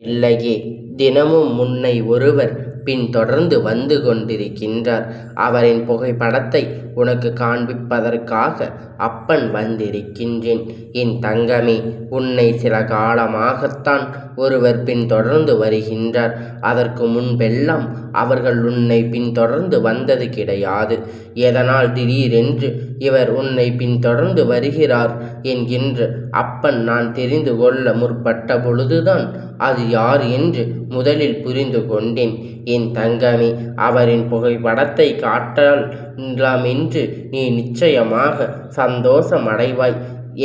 இல்லையே, தினமும் உன்னை ஒருவர் பின்தொடர்ந்து வந்து கொண்டிருக்கின்றார். அவரின் புகைப்படத்தை உனக்கு காண்பிப்பதற்காக அப்பன் வந்திருக்கின்றேன். என் தங்கமே, உன்னை சில காலமாகத்தான் ஒருவர் பின்தொடர்ந்து வருகின்றார். அதற்கு முன்பெல்லாம் அவர்கள் உன்னை பின்தொடர்ந்து வந்தது கிடையாது. எதனால் திடீரென்று இவர் உன்னை பின்தொடர்ந்து வருகிறார் என்கின்ற அப்பன் நான் தெரிந்து கொள்ள முற்பட்ட பொழுதுதான் அது யார் என்று முதலில் புரிந்து கொண்டேன். என் தங்கமே, அவரின் புகைப்படத்தை காட்டலாம் என்று நீ நிச்சயமாக சந்தோஷம் அடைவாய்.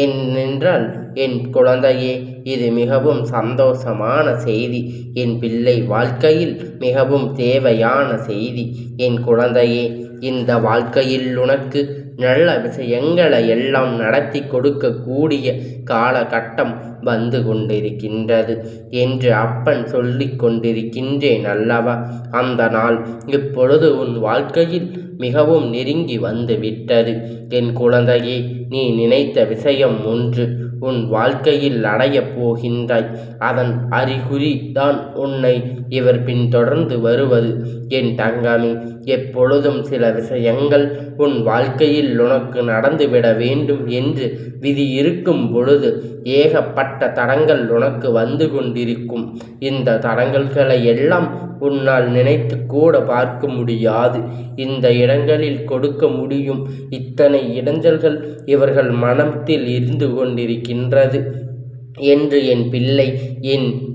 ஏனென்றால் என் குழந்தையே, இது மிகவும் சந்தோஷமான செய்தி. என் பிள்ளை வாழ்க்கையில் மிகவும் தேவையான செய்தி. என் குழந்தையே, இந்த வாழ்க்கையில் உனக்கு நல்ல விஷயங்களை எல்லாம் நடத்தி கொடுக்கக்கூடிய காலகட்டம் வந்து கொண்டிருக்கின்றது என்று அப்பன் சொல்லிக் கொண்டிருக்கின்றேன் அல்லவா? அந்த நாள் இப்பொழுது உன் வாழ்க்கையில் மிகவும் நெருங்கி வந்து விட்டது. என் குழந்தையே, நீ நினைத்த விஷயம் ஒன்று உன் வாழ்க்கையில் அடையப் போகின்றாய். அதன் அறிகுறி தான் உன்னை இவர் பின்தொடர்ந்து வருவது. என் தங்கமே, எப்பொழுதும் சில விஷயங்கள் உன் வாழ்க்கையில் உனக்கு நடந்துவிட வேண்டும் என்று விதி இருக்கும் பொழுது ஏகப்பட்ட தடங்கள் உனக்கு வந்து கொண்டிருக்கும். இந்த தடங்கல்களை எல்லாம் உன்னால் நினைத்து கூட பார்க்க முடியாது. இந்த இடங்களில் கொடுக்க முடியும் இத்தனை இடைஞ்சல்கள் இவர்கள் மனத்தில் இருந்து கொண்டிருக்கின்றது என்று என் பிள்ளை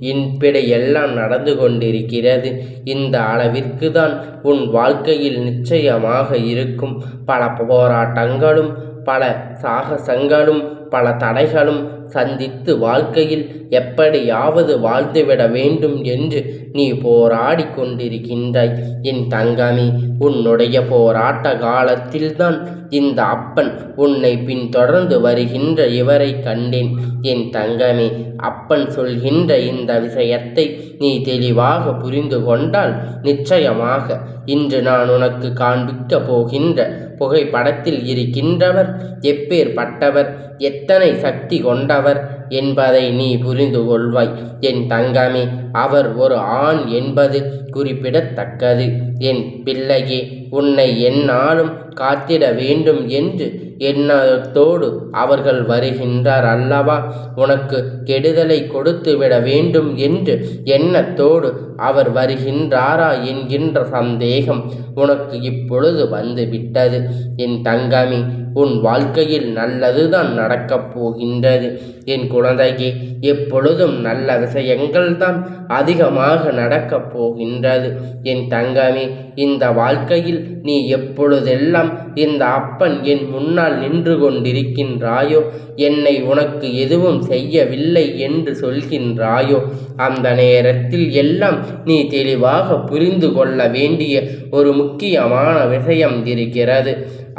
இன்பிடை எல்லாம் நடந்து கொண்டிருக்கிறது. இந்த அளவிற்கு தான் உன் வாழ்க்கையில் நிச்சயமாக இருக்கும். பல போராட்டங்களும் பல சாகசங்களும் பல தடைகளும் சந்தித்து வாழ்க்கையில் எப்படியாவது வாழ்ந்துவிட வேண்டும் என்று நீ போராடி கொண்டிருக்கின்றாய். என் தங்கமே, உன்னுடைய போராட்ட காலத்தில்தான் இந்த அப்பன் உன்னை பின்தொடர்ந்து வருகின்ற இவரை கண்டேன். என் தங்கமே, அப்பன் சொல்கின்ற இந்த விஷயத்தை நீ தெளிவாக புரிந்து கொண்டால் நிச்சயமாக இன்று நான் உனக்கு காண்பிக்க போகின்ற புகைப்படத்தில் இருக்கின்றவர் எப்பேற்பட்டவர், எத்தனை சக்தி கொண்டவர் என்பதை நீ புரிந்து கொள்வாய். என் தங்கமே, அவர் ஒரு ஆண் என்பது குறிப்பிடத்தக்கது. என் பிள்ளையே, உன்னை எந்நாளும் காத்திட வேண்டும் என்று எண்ணத்தோடு அவர்கள் வருகின்றார் அல்லவா? உனக்கு கெடுதலை கொடுத்துவிட வேண்டும் என்று எண்ணத்தோடு அவர் வருகின்றாரா என்கின்ற சந்தேகம் உனக்கு இப்பொழுது வந்து விட்டது. என் தங்கமே, உன் வாழ்க்கையில் நல்லதுதான் நடக்கப் போகின்றது. என் குழந்தையே, எப்பொழுதும் நல்ல விஷயங்கள் தான் அதிகமாக நடக்கப் போகின்றது. என் தங்கமே, இந்த வாழ்க்கையில் நீ எப்பொழுதெல்லாம் இந்த அப்பன் என் முன்னால் நின்று கொண்டிருக்கின்றாயோ, என்னை உனக்கு எதுவும் செய்யவில்லை என்று சொல்கின்றாயோ, அந்த நேரத்தில் எல்லாம் நீ தெளிவாக புரிந்து கொள்ள வேண்டிய ஒரு முக்கியமான விஷயம் இருக்கிறது.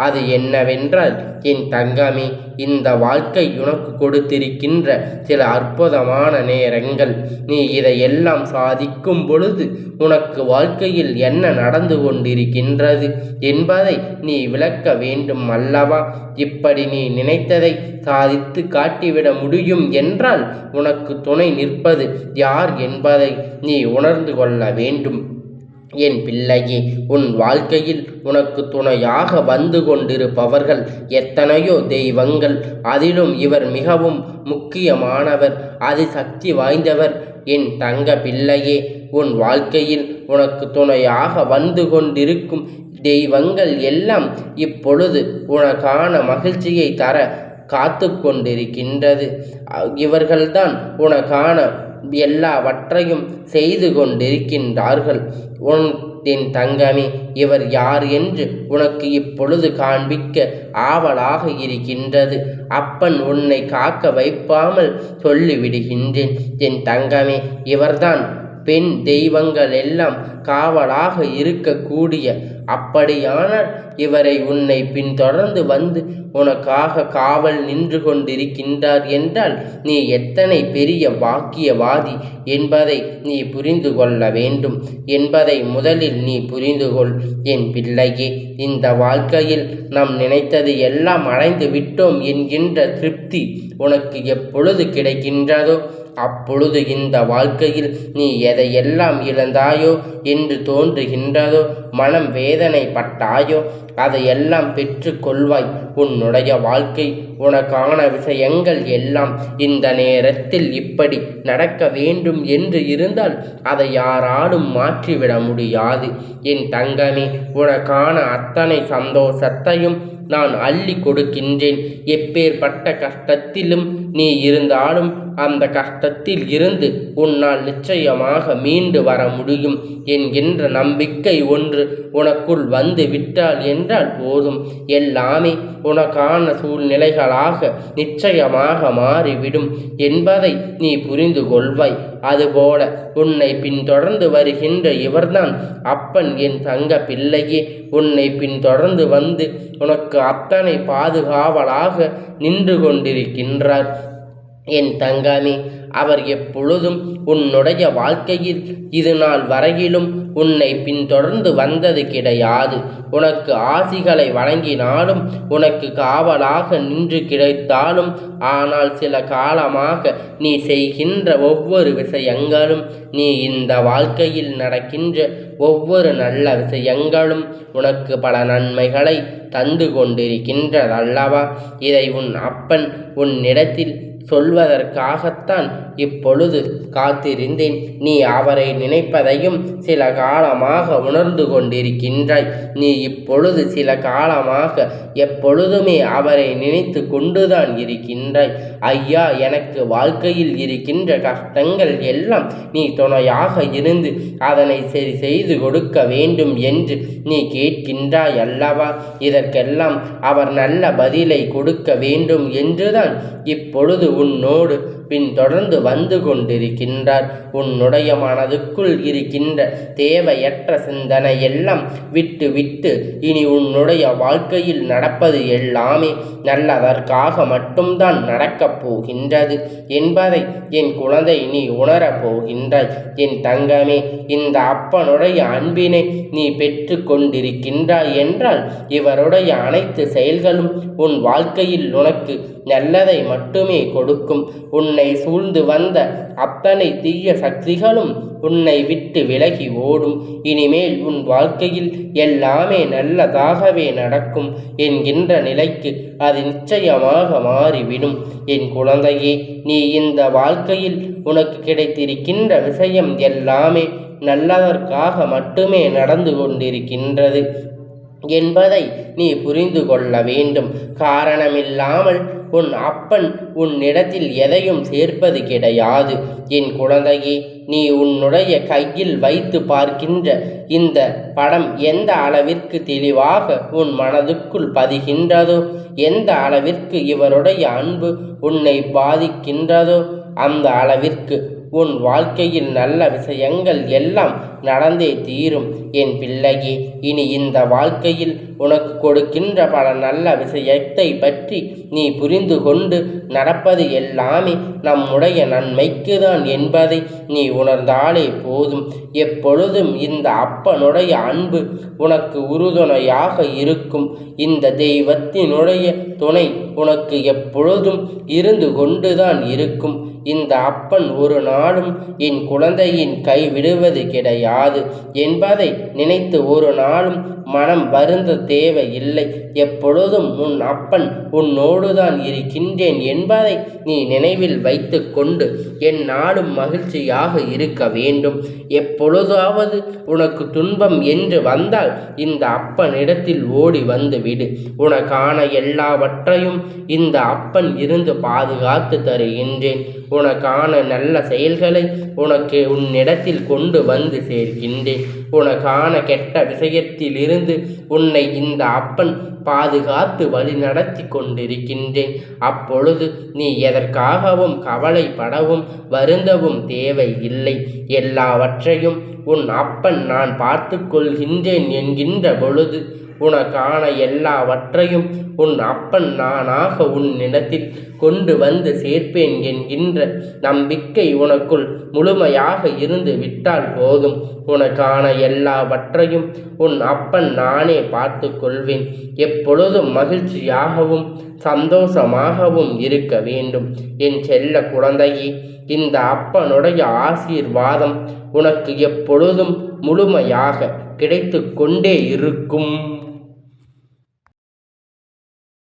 அது என்னவென்றால், என் தங்கமே, இந்த வாழ்க்கை உனக்கு கொடுத்திருக்கின்ற சில அற்புதமான நேரங்கள். நீ இதையெல்லாம் சாதிக்கும் பொழுது உனக்கு வாழ்க்கையில் என்ன நடந்து கொண்டிருக்கின்றது என்பதை நீ விளக்க வேண்டும் அல்லவா? இப்படி நீ நினைத்ததை சாதித்து காட்டிவிட முடியும் என்றால் உனக்கு துணை நிற்பது யார் என்பதை நீ உணர்ந்து கொள்ள வேண்டும். என் பிள்ளையே, உன் வாழ்க்கையில் உனக்கு துணையாக வந்து கொண்டிருப்பவர்கள் எத்தனையோ தெய்வங்கள். அதிலும் இவர் மிகவும் முக்கியமானவர், அதிசக்தி வாய்ந்தவர். என் தங்க பிள்ளையே, உன் வாழ்க்கையில் உனக்கு துணையாக வந்து கொண்டிருக்கும் தெய்வங்கள் எல்லாம் இப்பொழுது உனக்கான மகிழ்ச்சியை தர காத்து கொண்டிருக்கின்றது. இவர்கள்தான் உனக்கான எல்லாவற்றையும் செய்து கொண்டிருக்கின்றார்கள். என் தங்கமே, இவர் யார் என்று உனக்கு இப்பொழுது காண்பிக்க ஆவலாக இருக்கின்றது. அப்பன் உன்னை காக்க வைப்பாமல் சொல்லிவிடுகின்றேன். என் தங்கமே, இவர்தான் பெண் தெய்வங்கள் எல்லாம் காவலாக இருக்கக்கூடிய. அப்படியானால் இவரை உன்னை பின்தொடர்ந்து வந்து உனக்காக காவல் நின்று கொண்டிருக்கின்றார் என்றால் நீ எத்தனை பெரிய பாக்கியவாதி என்பதை நீ புரிந்து கொள்ள வேண்டும் என்பதை முதலில் நீ புரிந்து கொள். என் பிள்ளையே, இந்த வாழ்க்கையில் நாம் நினைத்தது எல்லாம் அடைந்து விட்டோம் என்கின்ற திருப்தி உனக்கு எப்பொழுது கிடைக்கின்றதோ அப்பொழுது இந்த வாழ்க்கையில் நீ எதையெல்லாம் இழந்தாயோ என்று தோன்றுகின்றதோ, மனம் வேதனைப்பட்டாயோ, அதையெல்லாம் பெற்று கொள்வாய். உன்னுடைய வாழ்க்கை, உனக்கான விஷயங்கள் எல்லாம் இந்த நேரத்தில் இப்படி நடக்க வேண்டும் என்று இருந்தால் அதை யாராலும் மாற்றிவிட முடியாது. என் தங்கமே, உனக்கான அத்தனை சந்தோஷத்தையும் நான் அள்ளி கொடுக்கின்றேன். எப்பேற்பட்ட கஷ்டத்திலும் நீ இருந்தாலும் அந்த கஷ்டத்தில் இருந்து உன்னால் நிச்சயமாக மீண்டு வர முடியும் என்கின்ற நம்பிக்கை ஒன்று உனக்குள் வந்து விட்டால் என்றால் போதும், எல்லாமே உனக்கான சூழ்நிலைகளாக நிச்சயமாக மாறிவிடும் என்பதை நீ புரிந்து கொள்வாய். அதுபோல உன்னை பின்தொடர்ந்து வருகின்ற இவர்தான் அப்பன். என் தங்க பிள்ளையே, உன்னை பின்தொடர்ந்து வந்து உனக்கு அத்தனை பாதுகாவலாக நின்று கொண்டிருக்கின்றார். என் தங்கமே, அவர் எப்பொழுதும் உன்னுடைய வாழ்க்கையில் இது நாள் வரையிலும் உன்னை பின்தொடர்ந்து வந்தது கிடையாது. உனக்கு ஆசிகளை வழங்கினாலும், உனக்கு காவலாக நின்று கிடைத்தாலும், ஆனால் சில காலமாக நீ செய்கின்ற ஒவ்வொரு விஷயங்களும், நீ இந்த வாழ்க்கையில் நடக்கின்ற ஒவ்வொரு நல்ல விஷயங்களும் உனக்கு பல நன்மைகளை தந்து கொண்டிருக்கின்றதல்லவா? இதை உன் அப்பன் உன்னிடத்தில் சொல்வதற்காகத்தான் இப்பொழுது காத்திருந்தேன். நீ அவரை நினைப்பதையும் சில காலமாக உணர்ந்து கொண்டிருக்கின்றாய். நீ இப்பொழுது சில காலமாக எப்பொழுதுமே அவரை நினைத்து கொண்டுதான் இருக்கின்றாய். ஐயா, எனக்கு வாழ்க்கையில் இருக்கின்ற கஷ்டங்கள் எல்லாம் நீ துணையாக இருந்து அதனை சரி செய்து கொடுக்க வேண்டும் என்று நீ கேட்கின்றாய் அல்லவா? இதற்கெல்லாம் அவர் நல்ல பதிலை கொடுக்க வேண்டும் என்றுதான் இப்பொழுது உன்னோடு பின்தொடர்ந்து வந்து கொண்டிருக்கின்றார். உன்னுடைய மனதுக்குள் இருக்கின்ற தேவையற்ற சிந்தனை எல்லாம் விட்டு விட்டு இனி உன்னுடைய வாழ்க்கையில் நடப்பது எல்லாமே நல்லதற்காக மட்டும்தான் நடக்கப் போகின்றது என்பதை என் குழந்தை நீ உணரப் போகின்றாய். என் தங்கமே, இந்த அப்பனுடைய அன்பினை நீ பெற்று கொண்டிருக்கின்றாய் என்றால் இவருடைய அனைத்து செயல்களும் உன் வாழ்க்கையில் உனக்கு நல்லதை மட்டுமே கொடுக்கும். உன்னை சூழ்ந்து வந்த அத்தனை தீய சக்திகளும் உன்னை விட்டு விலகி ஓடும். இனிமேல் உன் வாழ்க்கையில் எல்லாமே நல்லதாகவே நடக்கும் என்கின்ற நிலைக்கு அது நிச்சயமாக மாறிவிடும். என் குழந்தையே, நீ இந்த வாழ்க்கையில் உனக்கு கிடைத்திருக்கின்ற விஷயம் எல்லாமே நல்லதற்காக மட்டுமே நடந்து கொண்டிருக்கின்றது என்பதை நீ புரிந்து கொள்ள வேண்டும். காரணமில்லாமல் உன் அப்பன் உன்னிடத்தில் எதையும் சேர்ப்பது கிடையாது. என் குழந்தையே, நீ உன்னுடைய கையில் வைத்து பார்க்கின்ற இந்த படம் எந்த அளவிற்கு தெளிவாக உன் மனதுக்குள் பதிகின்றதோ, எந்த அளவிற்கு இவருடைய அன்பு உன்னை பாதிக்கின்றதோ, அந்த அளவிற்கு உன் வாழ்க்கையில் நல்ல விஷயங்கள் எல்லாம் நடந்தே தீரும். என் பிள்ளையே, இனி இந்த வாழ்க்கையில் உனக்கு கொடுக்கின்ற பல நல்ல விஷயத்தை பற்றி நீ புரிந்து கொண்டு நடப்பது எல்லாமே நம்முடைய நன்மைக்கு தான் என்பதை நீ உணர்ந்தாலே போதும். எப்பொழுதும் இந்த அப்பனுடைய அன்பு உனக்கு உறுதுணையாக இருக்கும். இந்த தெய்வத்தினுடைய துணை உனக்கு எப்பொழுதும் இருந்து கொண்டுதான் இருக்கும். இந்த அப்பன் ஒரு நாளும் என் குழந்தையின் கைவிடுவது கிடையாது என்பதை நினைத்து ஒரு நாளும் மனம் வருந்த தேவையில்லை. எப்பொழுதும் உன் அப்பன் உன்னோடுதான் இருக்கின்றேன் என்பதை நீ நினைவில் வைத்து கொண்டு எந்நாளும் மகிழ்ச்சியாக இருக்க வேண்டும். எப்பொழுதாவது உனக்கு துன்பம் என்று வந்தால் இந்த அப்பனிடத்தில் ஓடி வந்து விடு. உனக்கான எல்லாவற்றையும் இந்த அப்பன் இருந்து பாதுகாத்து தருகின்றேன். உனக்கான நல்ல செயல்களை உனக்கு உன்னிடத்தில் கொண்டு வந்து சேர்க்கின்றேன். உனக்கான கெட்ட விஷயத்திலிருந்து உன்னை இந்த அப்பன் பாதுகாத்து வழி நடத்தி கொண்டிருக்கின்றேன். அப்பொழுது நீ எதற்காகவும் கவலைப்படவும் வருந்தவும் தேவை இல்லை. எல்லாவற்றையும் உன் அப்பன் நான் பார்த்து கொள்கின்றேன் என்கின்ற பொழுது உனக்கான எல்லாவற்றையும் உன் அப்பன் நானாக உன்னிடத்தில் கொண்டு வந்து சேர்ப்பேன் என்கின்ற நம்பிக்கை உனக்குள் முழுமையாக இருந்து விட்டால் போதும். உனக்கான எல்லாவற்றையும் உன் அப்பன் நானே பார்த்து கொள்வேன். எப்பொழுதும் மகிழ்ச்சியாகவும் சந்தோஷமாகவும் இருக்க வேண்டும் என் செல்ல குழந்தையே. இந்த அப்பனுடைய ஆசீர்வாதம் உனக்கு எப்பொழுதும் முழுமையாக கிடைத்து கொண்டே இருக்கும்.